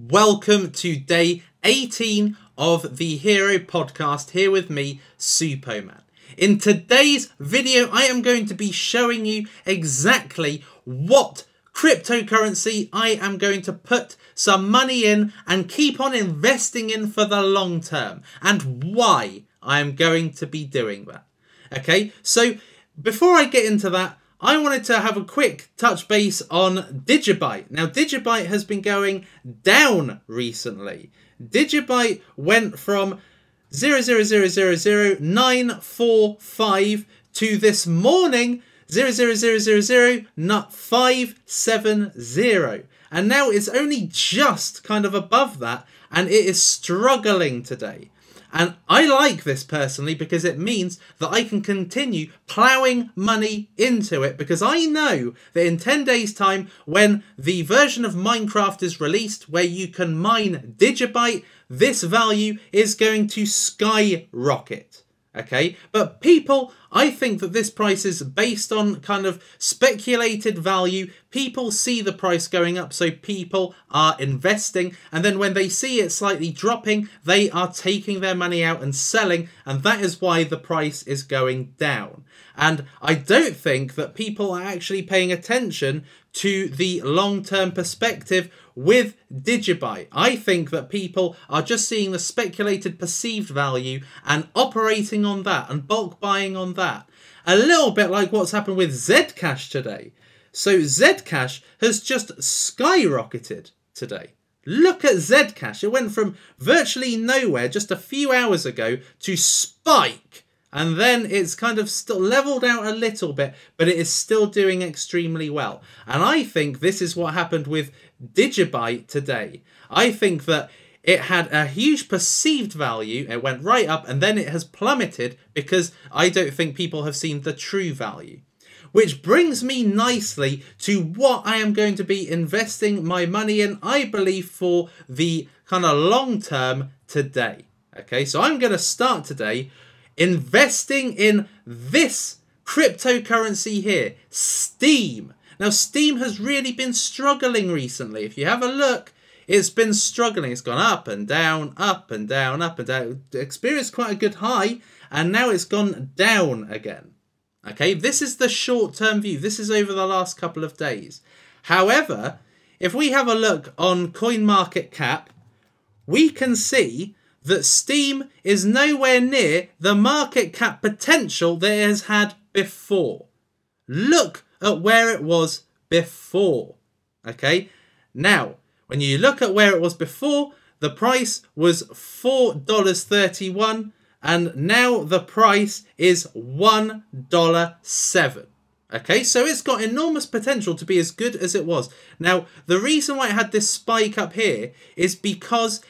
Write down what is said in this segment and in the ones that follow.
Welcome to day 18 of the Hero podcast, here with me, Suppoman. In today's video, I am going to be showing you exactly what cryptocurrency I am going to put some money in and keep on investing in for the long term, and why I am going to be doing that. Okay, so before I get into that, I wanted to have a quick touch base on Digibyte. Now, Digibyte has been going down recently. Digibyte went from 0.0000945 to this morning 0.0000570. And now it's only just kind of above that, and it is struggling today. And I like this personally because it means that I can continue ploughing money into it, because I know that in 10 days time, when the version of Minecraft is released where you can mine Digibyte, this value is going to skyrocket. Okay, but people, I think that this price is based on kind of speculated value. People see the price going up, so people are investing, and then when they see it slightly dropping, they are taking their money out and selling, and that is why the price is going down. And I don't think that people are actually paying attention to the long-term perspective with Digibyte. I think that people are just seeing the speculated perceived value and operating on that and bulk buying on that. A little bit like what's happened with Zcash today. So Zcash has just skyrocketed today. Look at Zcash. It went from virtually nowhere just a few hours ago to spike. And then it's kind of still leveled out a little bit, but it is still doing extremely well. And I think this is what happened with Digibyte today. I think that it had a huge perceived value. It went right up and then it has plummeted because I don't think people have seen the true value. Which brings me nicely to what I am going to be investing my money in, I believe, for the kind of long term today. Okay, so I'm going to start today investing in this cryptocurrency here, Steem. Now, Steem has really been struggling recently. If you have a look, it's been struggling. It's gone up and down, up and down, up and down. It experienced quite a good high, and now it's gone down again. Okay, this is the short-term view. This is over the last couple of days. However, if we have a look on CoinMarketCap, we can see that Steem is nowhere near the market cap potential that it has had before. Look at where it was before. Okay, now when you look at where it was before, the price was $4.31 and now the price is $1.07. Okay, so it's got enormous potential to be as good as it was. Now, the reason why it had this spike up here is because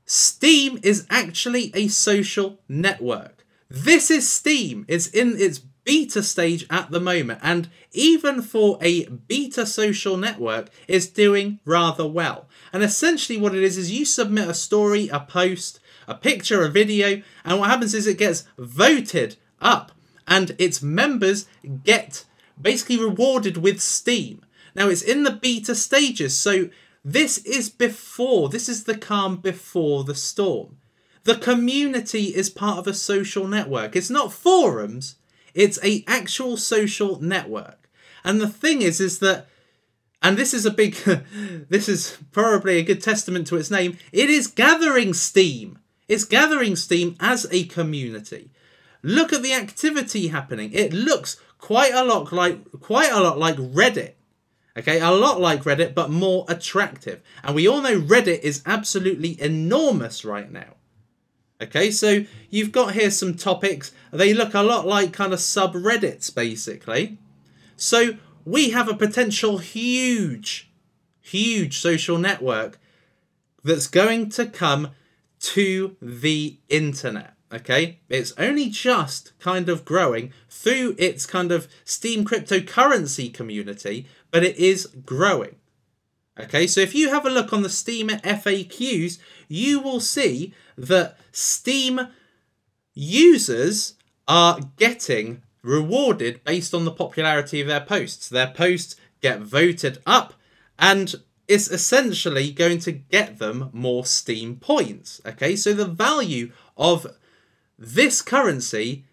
Steem is actually a social network. This is Steem. It's in its beta stage at the moment, and even for a beta social network, it's doing rather well. And essentially what it is you submit a story, a post, a picture, a video, and what happens is it gets voted up and its members get basically rewarded with Steem. Now, it's in the beta stages, so this is the calm before the storm. The community is part of a social network. It's not forums, it's an actual social network. And the thing is that, and this is a big, this is probably a good testament to its name, it is gathering Steem. It's gathering Steem as a community. Look at the activity happening. It looks quite a lot like Reddit. Okay, a lot like Reddit, but more attractive. And we all know Reddit is absolutely enormous right now. Okay, so you've got here some topics. They look a lot like kind of subreddits, basically. So we have a potential huge social network that's going to come to the internet. Okay, it's only just kind of growing through its kind of Steem cryptocurrency community, but it is growing. Okay, so if you have a look on the Steem FAQs, you will see that Steem users are getting rewarded based on the popularity of their posts. Their posts get voted up, and it's essentially going to get them more Steem points. Okay, so the value of this currency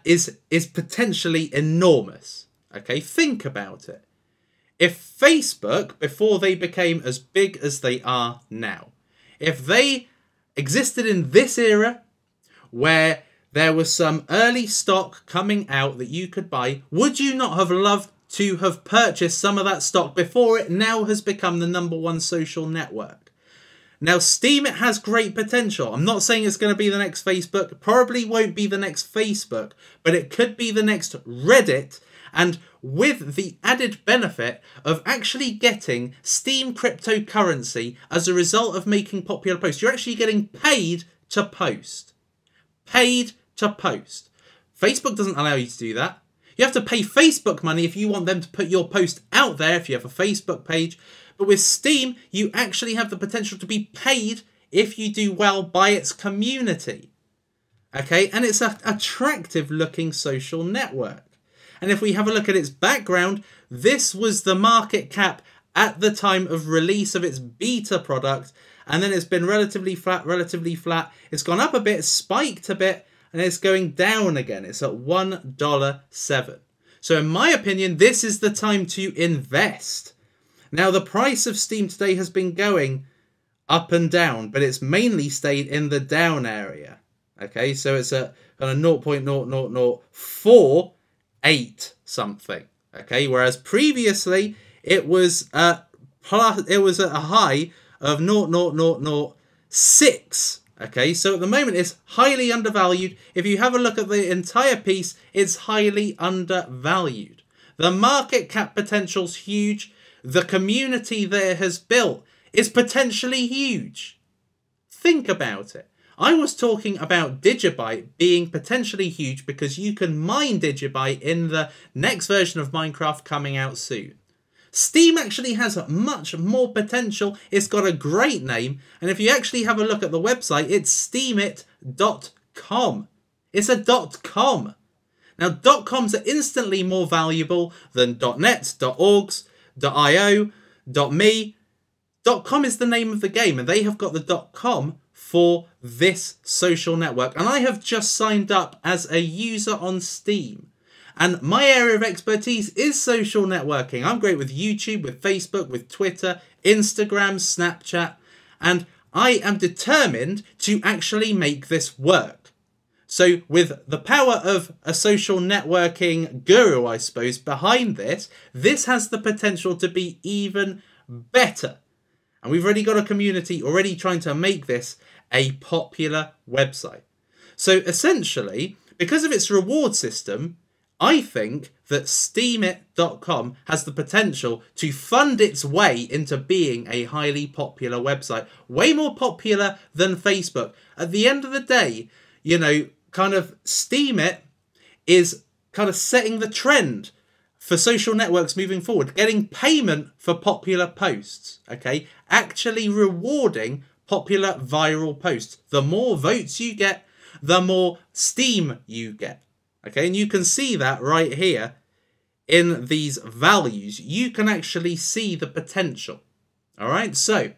is potentially enormous. Okay, think about it. If Facebook, before they became as big as they are now, if they existed in this era where there was some early stock coming out that you could buy, would you not have loved to have purchased some of that stock before it now has become the #1 social network? Now, Steem, it has great potential. I'm not saying it's going to be the next Facebook. Probably won't be the next Facebook, but it could be the next Reddit. And with the added benefit of actually getting Steem cryptocurrency as a result of making popular posts. You're actually getting paid to post. Paid to post. Facebook doesn't allow you to do that. You have to pay Facebook money if you want them to put your post out there, if you have a Facebook page. But with Steem, you actually have the potential to be paid if you do well by its community. Okay, and it's an attractive looking social network. And if we have a look at its background, this was the market cap at the time of release of its beta product. And then it's been relatively flat, relatively flat. It's gone up a bit, spiked a bit, and it's going down again. It's at $1.07. So in my opinion, this is the time to invest. Now, the price of Steem today has been going up and down, but it's mainly stayed in the down area. Okay, so it's at kind of 0.00048 something. Okay, whereas previously it was at a high of 0.00006. Okay, so at the moment it's highly undervalued. If you have a look at the entire piece, it's highly undervalued. The market cap potential's huge. The community that it has built is potentially huge. Think about it. I was talking about Digibyte being potentially huge because you can mine Digibyte in the next version of Minecraft coming out soon. Steem actually has much more potential. It's got a great name. And if you actually have a look at the website, it's steemit.com. It's a .com. Now, .coms are instantly more valuable than .nets, .orgs, .io, .me. .com is the name of the game, and they have got the .com for this social network. And I have just signed up as a user on Steem. And my area of expertise is social networking. I'm great with YouTube, with Facebook, with Twitter, Instagram, Snapchat, and I am determined to actually make this work. So with the power of a social networking guru, I suppose, behind this, this has the potential to be even better. And we've already got a community already trying to make this a popular website. So essentially, because of its reward system, I think that steemit.com has the potential to fund its way into being a highly popular website. Way more popular than Facebook. At the end of the day, you know, kind of Steemit is kind of setting the trend for social networks moving forward. Getting payment for popular posts, okay? Actually rewarding popular viral posts. The more votes you get, the more Steem you get. Okay, and you can see that right here in these values. You can actually see the potential. All right, so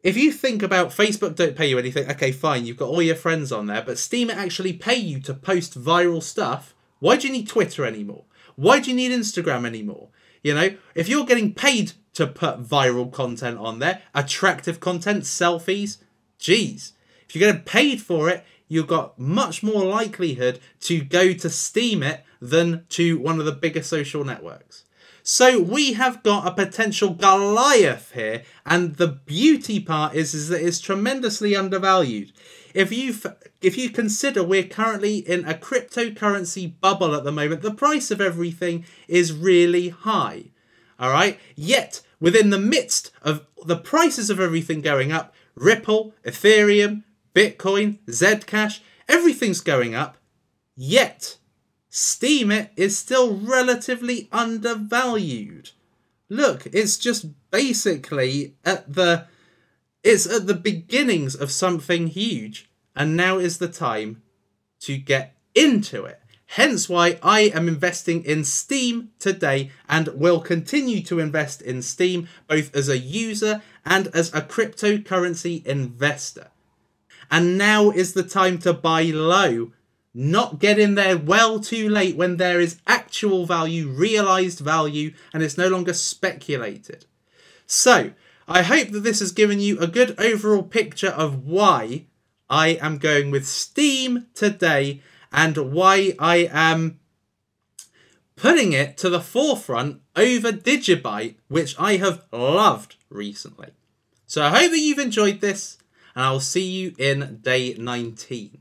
if you think about Facebook don't pay you anything, okay, fine, you've got all your friends on there, but Steem actually pay you to post viral stuff. Why do you need Twitter anymore? Why do you need Instagram anymore? You know, if you're getting paid to put viral content on there, attractive content, selfies, geez, if you're getting paid for it, you've got much more likelihood to go to Steemit than to one of the bigger social networks. So we have got a potential Goliath here, and the beauty part is that it's tremendously undervalued. If you consider we're currently in a cryptocurrency bubble at the moment, the price of everything is really high. All right, yet within the midst of the prices of everything going up, Ripple, Ethereum, Bitcoin, Zcash, everything's going up, yet Steemit is still relatively undervalued. Look, it's just basically at the beginnings of something huge, and now is the time to get into it. Hence why I am investing in Steem today and will continue to invest in Steem both as a user and as a cryptocurrency investor. And now is the time to buy low, not get in there well too late when there is actual value, realized value, and it's no longer speculated. So, I hope that this has given you a good overall picture of why I am going with Steem today and why I am putting it to the forefront over Digibyte, which I have loved recently. So I hope that you've enjoyed this, and I'll see you in day 19.